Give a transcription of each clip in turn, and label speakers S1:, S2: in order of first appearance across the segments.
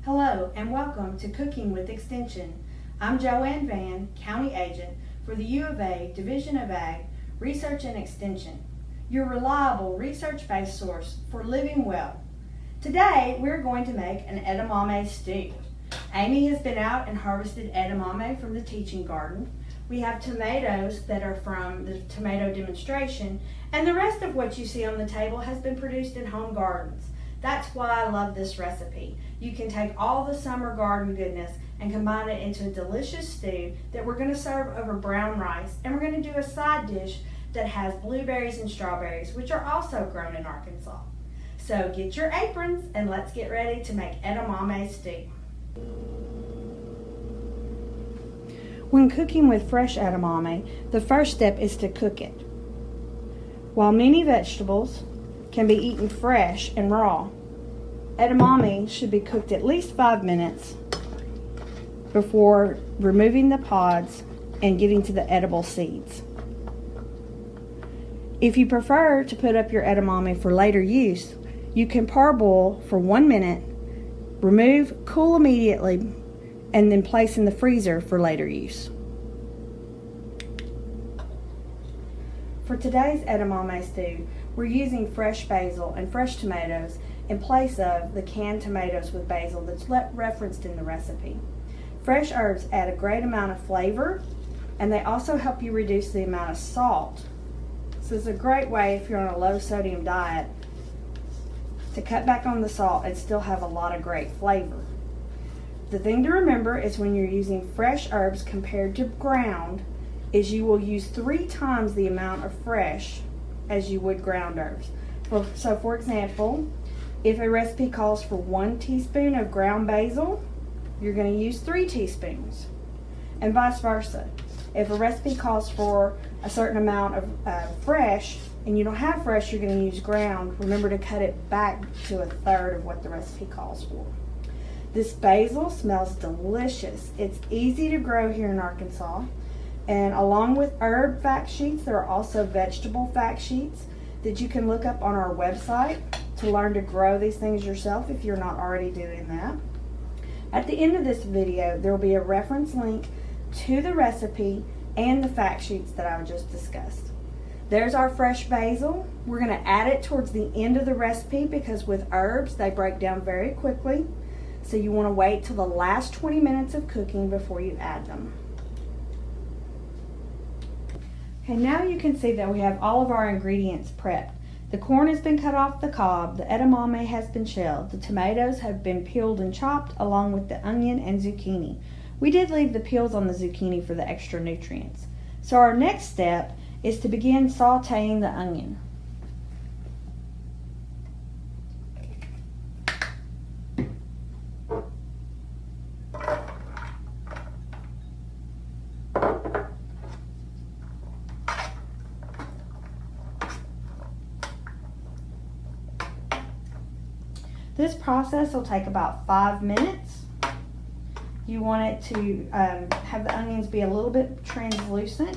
S1: Hello and welcome to Cooking with Extension. I'm Joanne Vann, County Agent for the U of A Division of Ag, Research and Extension, your reliable research-based source for living well. Today we're going to make an edamame stew. Amy has been out and harvested edamame from the teaching garden. We have tomatoes that are from the tomato demonstration, and the rest of what you see on the table has been produced in home gardens. That's why I love this recipe. You can take all the summer garden goodness and combine it into a delicious stew that we're going to serve over brown rice, and we're going to do a side dish that has blueberries and strawberries, which are also grown in Arkansas. So get your aprons and let's get ready to make edamame stew. When cooking with fresh edamame, the first step is to cook it. While many vegetables can be eaten fresh and raw, edamame should be cooked at least 5 minutes before removing the pods and getting to the edible seeds. If you prefer to put up your edamame for later use, you can parboil for 1 minute, remove, cool immediately, and then place in the freezer for later use. For today's edamame stew, we're using fresh basil and fresh tomatoes in place of the canned tomatoes with basil that's referenced in the recipe. Fresh herbs add a great amount of flavor, and they also help you reduce the amount of salt. So it's a great way if you're on a low sodium diet to cut back on the salt and still have a lot of great flavor. The thing to remember is when you're using fresh herbs compared to ground is you will use 3 times the amount of fresh as you would ground herbs. So for example, if a recipe calls for 1 teaspoon of ground basil, you're going to use 3 teaspoons, and vice versa. If a recipe calls for a certain amount of fresh and you don't have fresh, you're going to use ground, remember to cut it back to 1/3 of what the recipe calls for. This basil smells delicious. It's easy to grow here in Arkansas. And along with herb fact sheets, there are also vegetable fact sheets that you can look up on our website to learn to grow these things yourself if you're not already doing that. At the end of this video, there will be a reference link to the recipe and the fact sheets that I just discussed. There's our fresh basil. We're going to add it towards the end of the recipe because with herbs, they break down very quickly. So you want to wait till the last 20 minutes of cooking before you add them. Okay, now you can see that we have all of our ingredients prepped. The corn has been cut off the cob, the edamame has been shelled, the tomatoes have been peeled and chopped along with the onion and zucchini. We did leave the peels on the zucchini for the extra nutrients. So our next step is to begin sauteing the onion. This process will take about 5 minutes. You want it to have the onions be a little bit translucent,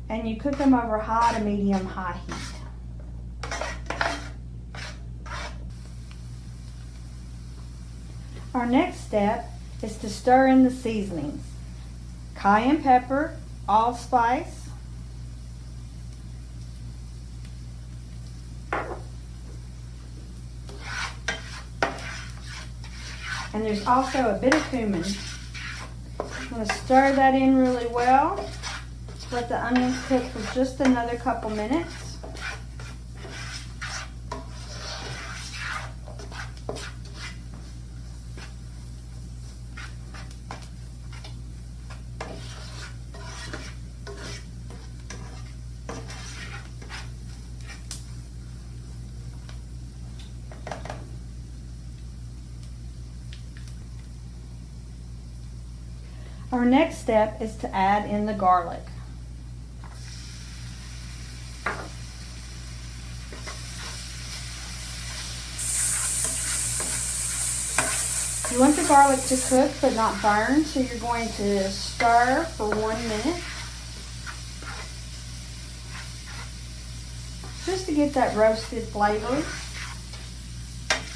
S1: and you cook them over high to medium high heat. Our next step is to stir in the seasonings: cayenne pepper, allspice, and there's also a bit of cumin. I'm going to stir that in really well. Let the onions cook for just another couple minutes. Our next step is to add in the garlic. You want the garlic to cook but not burn, so you're going to stir for 1 minute. Just to get that roasted flavor.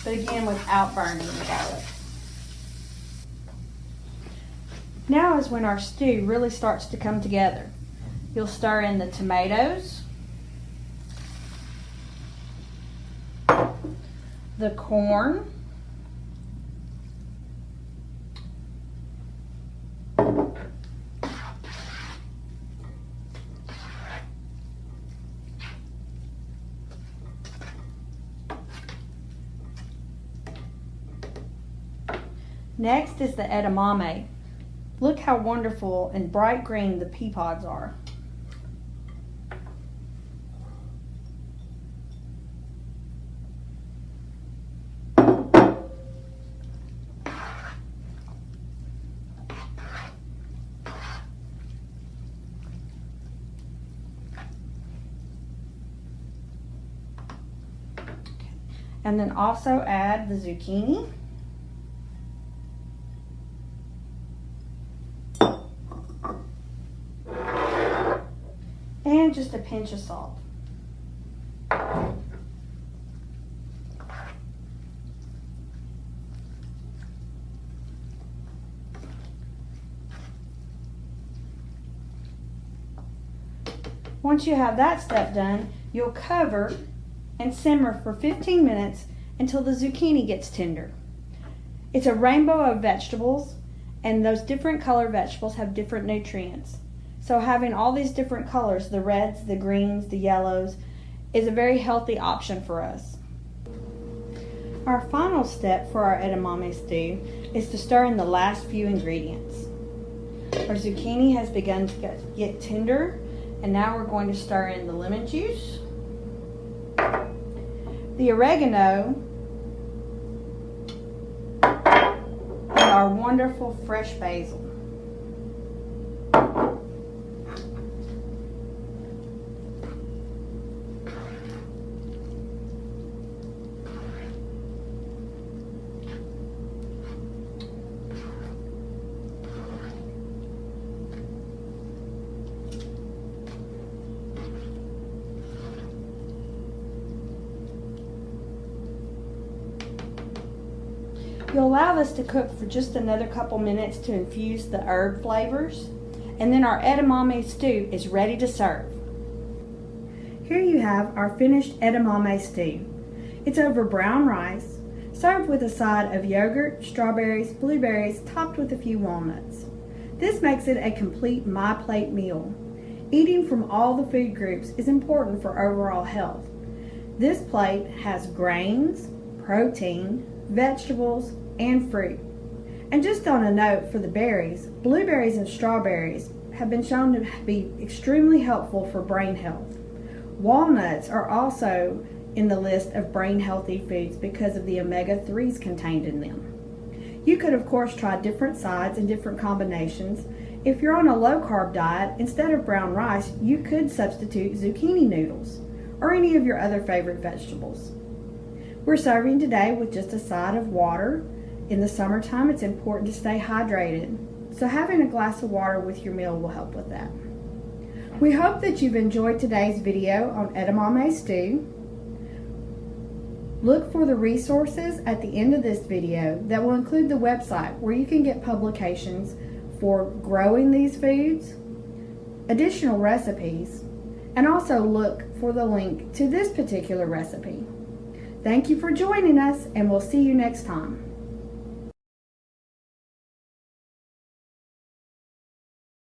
S1: but again without burning the garlic. Now is when our stew really starts to come together. You'll stir in the tomatoes, the corn, next is the edamame. Look how wonderful and bright green the pea pods are. And then also add the zucchini. And just a pinch of salt. Once you have that step done, you'll cover and simmer for 15 minutes until the zucchini gets tender. It's a rainbow of vegetables, and those different color vegetables have different nutrients. So having all these different colors, the reds, the greens, the yellows, is a very healthy option for us. Our final step for our edamame stew is to stir in the last few ingredients. Our zucchini has begun to get tender, and now we're going to stir in the lemon juice, the oregano, and our wonderful fresh basil. You'll allow this to cook for just another couple minutes to infuse the herb flavors, and then our edamame stew is ready to serve. Here you have our finished edamame stew. It's over brown rice, served with a side of yogurt, strawberries, blueberries, topped with a few walnuts. This makes it a complete My Plate meal. Eating from all the food groups is important for overall health. This plate has grains, protein, vegetables, and fruit. And just on a note for the berries, blueberries and strawberries have been shown to be extremely helpful for brain health. Walnuts are also in the list of brain healthy foods because of the omega-3s contained in them. You could of course try different sides and different combinations. If you're on a low-carb diet, instead of brown rice, you could substitute zucchini noodles or any of your other favorite vegetables. We're serving today with just a side of water. In the summertime, it's important to stay hydrated, so having a glass of water with your meal will help with that. We hope that you've enjoyed today's video on edamame stew. Look for the resources at the end of this video that will include the website where you can get publications for growing these foods, additional recipes, and also look for the link to this particular recipe. Thank you for joining us, and we'll see you next time.